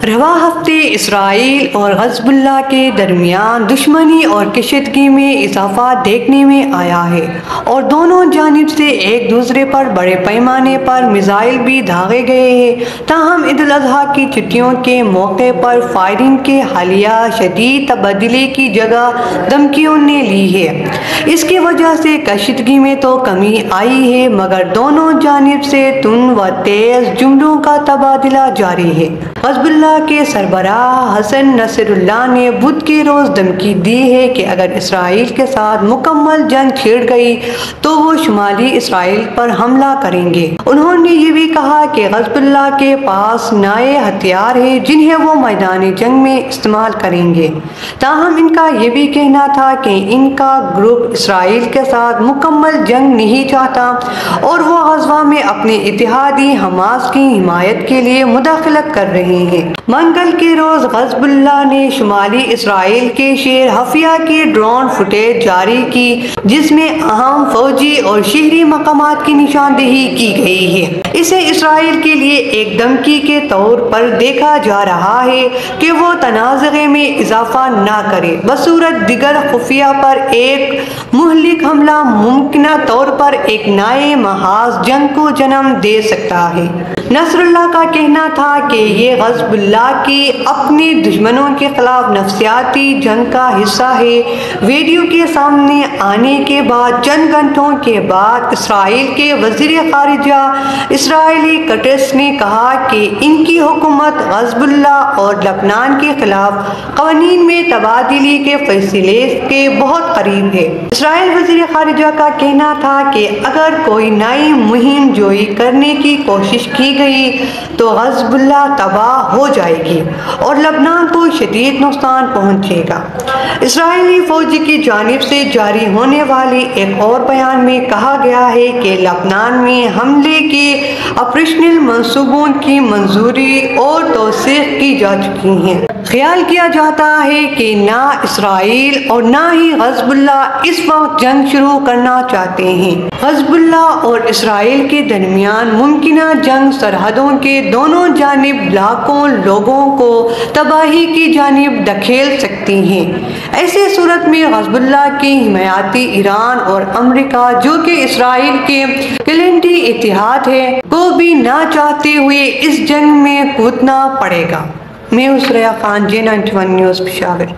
رواں ہفتے اسرائیل اور حزب اللہ کے درمیان دشمنی اور کشیدگی میں اضافہ دیکھنے میں آیا ہے اور دونوں جانب سے ایک دوسرے پر بڑے پیمانے پر میزائل بھی داغے گئے ہیں۔ تاہم عید الاضحیٰ کی چھٹیوں کے موقع پر فائرنگ کے حالیہ شدید تبادلے کی جگہ دھمکیوں نے لی ہے۔ اس کی وجہ سے کشیدگی میں تو کمی آئی ہے، مگر دونوں جانب سے تند و تیز جملوں کا تبادلہ جاری ہے۔ حزب اللہ کے سربراہ حسن نصر اللہ نے بدھ کے روز دھمکی دی ہے کہ اگر اسرائیل کے ساتھ مکمل جنگ چھڑ گئی تو وہ شمالی اسرائیل پر حملہ کریں گے۔ انہوں نے یہ بھی کہا کہ حزب اللہ کے پاس نئے ہتھیار ہیں جنہیں وہ میدان جنگ میں استعمال کریں گے۔ تاہم ان کا یہ بھی کہنا تھا کہ ان کا گروپ اسرائیل کے ساتھ مکمل جنگ نہیں چاہتا اور وہ غزہ میں اپنے اتحادی حماس کی حمایت کے لیے مداخلت کر رہے ہیں۔ منگل کے روز حزب اللہ نے شمالی اسرائیل کے شہر حفیہ کی ڈرون فوٹیج جاری کی جس میں اہم فوجی اور شہری مقامات کی نشاندہی کی گئی ہے۔ اسے اسرائیل کے لیے ایک دھمکی کے طور پر دیکھا جا رہا ہے کہ وہ تنازع میں اضافہ نہ کرے، بصورت دیگر خفیہ پر ایک مہلک حملہ ممکنہ طور پر ایک نئے محاذ جنگ کو جنم دے سکتا ہے۔ نصر اللہ کا کہنا تھا کہ یہ حزب اللہ کی اپنے دشمنوں کے خلاف نفسیاتی جنگ کا حصہ ہے۔ ویڈیو کے سامنے آنے کے بعد چند گھنٹوں کے بعد اسرائیل کے وزیر خارجہ اسرائیلی کٹس نے کہا کہ ان کی حکومت حزب اللہ اور لبنان کے خلاف قوانین میں تبادلے کے فیصلے کے بہت قریب ہے۔ اسرائیل وزیر خارجہ کا کہنا تھا کہ اگر کوئی نئی مہم جوئی کرنے کی کوشش کی گئی تو حزب اللہ تباہ ہو جائے گی اور لبنان کو شدید نقصان پہنچے گا۔ اسرائیلی فوج کی جانب سے جاری ہونے والے ایک اور بیان میں کہا گیا ہے کہ لبنان میں حملے کے آپریشنل منصوبوں کی منظوری اور توثیق کی جا چکی ہے۔ خیال کیا جاتا ہے کہ نہ اسرائیل اور نہ ہی حزب اللہ اس وقت جنگ شروع کرنا چاہتے ہیں۔ حزب اللہ اور اسرائیل کے درمیان ممکنہ جنگ سرحدوں کے دونوں جانب لاکھوں لوگوں کو تباہی کی جانب دھکیل سکتی ہیں۔ ایسی صورت میں حزب اللہ کی حمایتی ایران اور امریکہ، جو کہ اسرائیل کے کلیدی اتحاد ہے، کو بھی نہ چاہتے ہوئے اس جنگ میں کودنا پڑے گا۔ میں اسریا خان، J91 نیوز، پشاور۔